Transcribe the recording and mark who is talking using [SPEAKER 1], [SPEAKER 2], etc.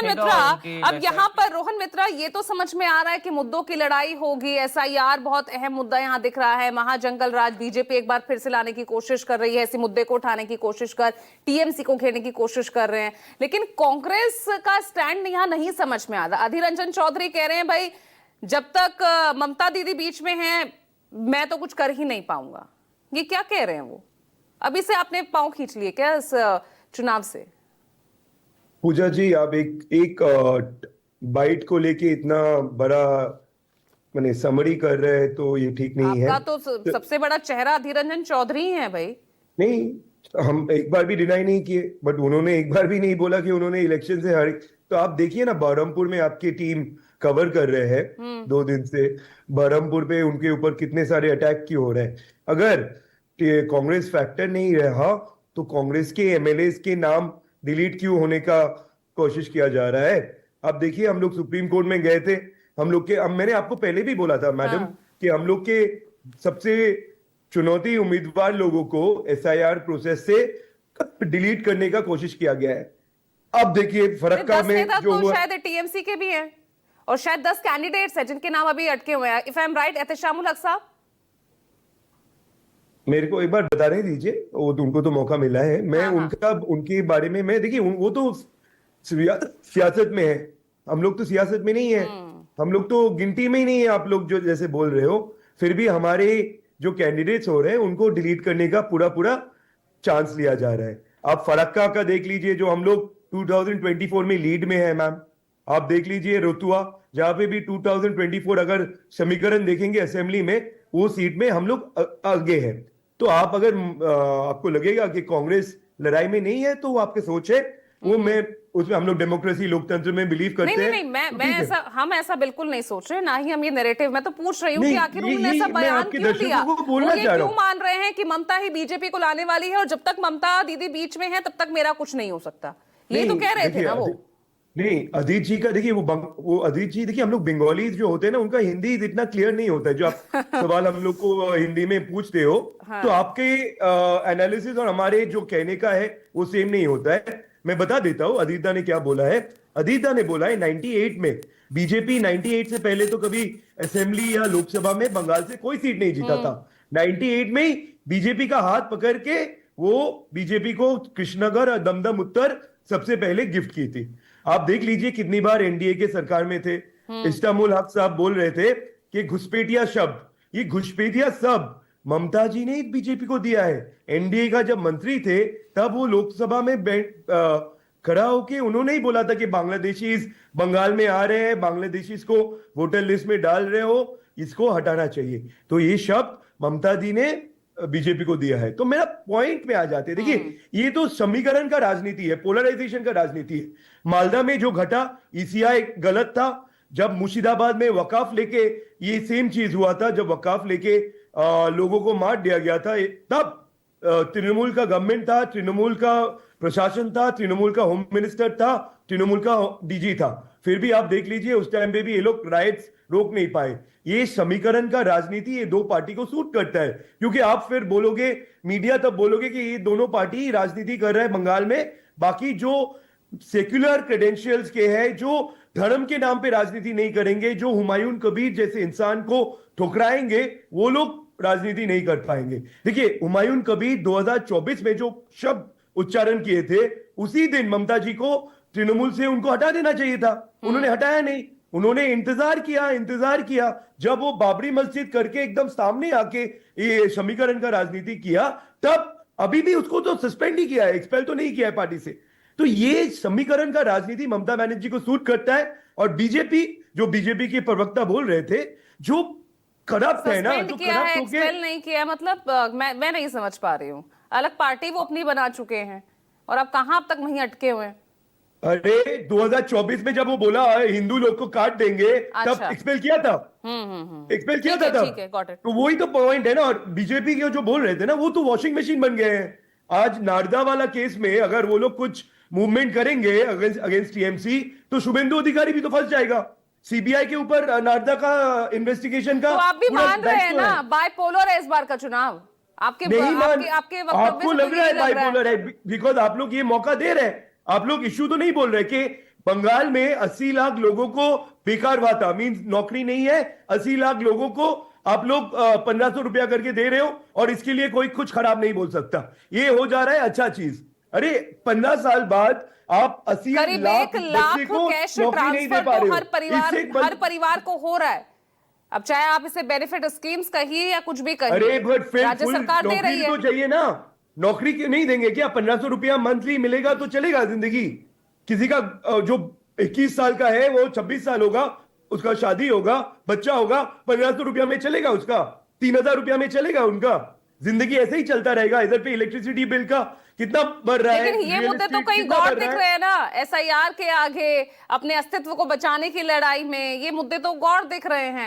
[SPEAKER 1] रोहन मित्रा, अब यहाँ पर रोहन मित्रा, ये तो समझ में आ रहा है कि मुद्दों की लड़ाई होगी, एसआईआर बहुत अहम मुद्दा यहाँ दिख रहा है, महाजंगल राज बीजेपी एक बार फिर से लाने की कोशिश कर रही है, इसी मुद्दे को उठाने की कोशिश कर, टीएमसी को घेरने की कोशिश कर रहे हैं, लेकिन कांग्रेस का स्टैंड यहाँ नहीं समझ में आ रहा। अधीर रंजन चौधरी कह रहे हैं भाई जब तक ममता दीदी बीच में है मैं तो कुछ कर ही नहीं पाऊंगा। ये क्या कह रहे हैं वो? अभी से आपने पांव खींच लिए क्या इस चुनाव से?
[SPEAKER 2] पूजा जी, आप एक बाइट को लेके इतना बड़ा मैंने समरी कर रहे हैं तो ये ठीक नहीं है।
[SPEAKER 1] आपका तो सबसे बड़ा चेहरा अधीर रंजन चौधरी है भाई।
[SPEAKER 2] नहीं, हम एक बार भी डिनाई नहीं किए, बट उन्होंने एक बार भी नहीं बोला कि उन्होंने इलेक्शन से हारी। तो आप देखिए ना, बहरमपुर में आपकी टीम कवर कर रहे हैं 2 दिन से, बहरमपुर पे उनके ऊपर कितने सारे अटैक क्यों हो रहे हैं। अगर कांग्रेस फैक्टर नहीं रहा तो कांग्रेस के एमएलए के नाम डिलीट क्यों होने का कोशिश किया जा रहा है। आप देखिए, हम लोग सुप्रीम कोर्ट में गए थे, हम लोग के, अब मैंने आपको पहले भी बोला था मैडम कि हम लोग के सबसे चुनौती उम्मीदवार लोगों को एसआईआर प्रोसेस से डिलीट करने का कोशिश किया गया है। अब देखिए फरक्का में जो
[SPEAKER 1] तो शायद टीएमसी के भी हैं और शायद 10 कैंडिडेट्स हैं जिनके नाम अभी अटके हुए हैं, इफ आई एम राइट एहतेशामुल हक साहब।
[SPEAKER 2] मेरे को एक बार बताने दीजिए, वो तो उनको तो मौका मिला है, मैं उनके बारे में, मैं देखिए वो तो सियासत में है, हम लोग तो सियासत में नहीं है, हम लोग तो गिनती में ही नहीं है। आप लोग जो जैसे बोल रहे हो, फिर भी हमारे जो कैंडिडेट्स हो रहे हैं उनको डिलीट करने का पूरा पूरा चांस लिया जा रहा है। आप फरक्का का देख लीजिए, जो हम लोग 2024 में लीड में है मैम। आप देख लीजिए रोतुआ, जहां पे भी 2024 अगर समीकरण देखेंगे असेंबली में, वो सीट में हम लोग आगे हैं। तो आप अगर आपको लगेगा कि कांग्रेस लड़ाई में नहीं है तो वो आपकी सोच है, वो मैं उसमें, हम लोग डेमोक्रेसी लोकतंत्र में बिलीव करते हैं।
[SPEAKER 1] नहीं, मैं ऐसा, हम ऐसा बिल्कुल नहीं सोच रहे, ना ही हम ये नैरेटिव, मैं तो पूछ रही हूँ कि आखिर उन्होंने ऐसा बयान क्यों दिया, वो ये क्यों मान रहे हैं कि ममता ही बीजेपी को लाने वाली है और जब तक ममता दीदी बीच में है तब तक मेरा कुछ नहीं हो सकता, ये तो कह रहे थे ना वो।
[SPEAKER 2] नहीं, अजीत जी का देखिए, वो अजीत जी देखिए, हम लोग बंगाली जो होते हैं ना, उनका हिंदी इतना क्लियर नहीं होता है। जो आप सवाल हम लोग को हिंदी में पूछते हो, तो आपके एनालिसिस और हमारे जो कहने का है वो सेम नहीं होता है। मैं बता देता हूँ अदिता ने क्या बोला है। अदिता ने बोला है 98 में बीजेपी 98 से पहले तो कभी असेंबली या लोकसभा में बंगाल से कोई सीट नहीं जीता था। 98 में ही बीजेपी का हाथ पकड़ के वो बीजेपी को कृष्णनगर और दमदम उत्तर सबसे पहले गिफ्ट की थी। आप देख लीजिए कितनी बार एनडीए के सरकार में थे। इस्तामुल हक साहब बोल रहे थे कि घुसपैठिया शब्द, ये घुसपैठिया शब्द ममता जी ने बीजेपी को दिया है। एनडीए का जब मंत्री थे तब वो लोकसभा में खड़ा होके उन्होंने ही बोला था कि बांग्लादेशी बंगाल में आ रहे हैं, बांग्लादेशी को वोटर लिस्ट में डाल रहे हो, इसको हटाना चाहिए। तो ये शब्द ममता दी ने बीजेपी को दिया है। तो मेरा पॉइंट में आ जाते हैं, देखिए ये तो समीकरण का राजनीति है, पोलराइजेशन का राजनीति है। मालदा में जो घटा, ईसीआई गलत था। जब मुर्शिदाबाद में वकाफ लेके ये सेम चीज हुआ था, जब वकाफ लेके लोगों को मार दिया गया था, तब तृणमूल का गवर्नमेंट था, तृणमूल का प्रशासन था, तृणमूल का होम मिनिस्टर था, तृणमूल का डीजी था। फिर भी आप देख लीजिए उस टाइम पे भी ये लोग राइट्स रोक नहीं पाए। ये समीकरण का राजनीति ये दो पार्टी को सूट करता है, क्योंकि आप फिर बोलोगे, मीडिया तब बोलोगे कि ये दोनों पार्टी राजनीति कर रहे हैं बंगाल में, बाकी जो सेक्युलर क्रेडेंशियल्स के हैं, जो धर्म के नाम पे राजनीति नहीं करेंगे, जो हुमायूं कबीर जैसे इंसान को ठुकराएंगे, वो लोग राजनीति नहीं कर पाएंगे। देखिए हुमायूं कबीर 2024 में जो शब्द उच्चारण किए थे, उसी दिन ममता जी को तृणमूल से उनको हटा देना चाहिए था, उन्होंने हटाया नहीं। उन्होंने इंतजार किया जब वो बाबरी मस्जिद करके एकदम सामने आके ये समीकरण का राजनीति किया, तब अभी भी उसको तो सस्पेंड ही किया है, एक्सपेल तो नहीं किया है पार्टी से। तो ये समीकरण का राजनीति ममता बनर्जी को सूट करता है। और बीजेपी, जो बीजेपी के प्रवक्ता बोल रहे थे, जो करप्ट है ना, जो करप्ट हो गए,
[SPEAKER 1] नहीं किया, मतलब मैं नहीं समझ पा रही हूँ। अलग पार्टी वो अपनी बना चुके हैं और अब कहां अब तक वहीं अटके हुए हैं।
[SPEAKER 2] अरे 2024 में जब वो बोला हिंदू लोग को काट देंगे, तब एक्सपेल किया था, एक्सपेल किया था तब। तो वही तो पॉइंट है ना। और बीजेपी के जो बोल रहे थे ना, वो तो वॉशिंग मशीन बन गए हैं। आज नारदा वाला केस में अगर वो लोग कुछ मूवमेंट करेंगे अगेंस्ट टीएमसी, तो शुभेंदु अधिकारी भी तो फंस जाएगा। सीबीआई के ऊपर नारदा का इन्वेस्टिगेशन का,
[SPEAKER 1] तो आप भी मान रहे हैं ना बाइपोलर है इस बार का चुनाव? आपके
[SPEAKER 2] आपको लग रहा है बाइपोलर है, बिकॉज आप लोग ये मौका दे रहे हैं। आप लोग इश्यू तो नहीं बोल रहे कि बंगाल में 80 लाख लोगों को बेकार भाता मींस नौकरी नहीं है, 80 लाख लोगों को आप लोग 1500 रुपया करके दे रहे हो और इसके लिए कोई कुछ खराब नहीं बोल सकता। ये हो जा रहा है अच्छा चीज। अरे 15 साल बाद आप 80
[SPEAKER 1] करीब
[SPEAKER 2] लाख
[SPEAKER 1] 1 लाख
[SPEAKER 2] बच्चे को
[SPEAKER 1] कैश
[SPEAKER 2] नौकरी नहीं दे
[SPEAKER 1] ट्रांसफर
[SPEAKER 2] पा
[SPEAKER 1] तो
[SPEAKER 2] रहे
[SPEAKER 1] हर
[SPEAKER 2] हो।
[SPEAKER 1] हर परिवार को हो रहा है। अब चाहे आप इसे बेनिफिट स्कीम्स कहिए या कुछ भी
[SPEAKER 2] अरे
[SPEAKER 1] कहिए,
[SPEAKER 2] बट फिर
[SPEAKER 1] राज्य
[SPEAKER 2] फुल
[SPEAKER 1] सरकार दे रही
[SPEAKER 2] नौकरी
[SPEAKER 1] है।
[SPEAKER 2] तो चाहिए ना। नौकरी क्यों नहीं देंगे क्या? 1500 रुपया मंथली मिलेगा तो चलेगा जिंदगी। किसी का जो 21 साल का है वो 26 साल होगा, उसका शादी होगा, बच्चा होगा, 1500 रुपया में चलेगा उसका, 3000 रुपया में चलेगा उनका। जिंदगी ऐसे ही चलता रहेगा। इधर पे इलेक्ट्रिसिटी बिल का कितना बढ़ रहा है,
[SPEAKER 1] लेकिन ये
[SPEAKER 2] रियल
[SPEAKER 1] मुद्दे तो
[SPEAKER 2] एस्टेट
[SPEAKER 1] कहीं
[SPEAKER 2] कितना
[SPEAKER 1] गौर
[SPEAKER 2] बढ़
[SPEAKER 1] दिख
[SPEAKER 2] रहा है।
[SPEAKER 1] रहे हैं ना, एसआईआर के आगे अपने अस्तित्व को बचाने की लड़ाई में ये मुद्दे तो गौर दिख रहे हैं।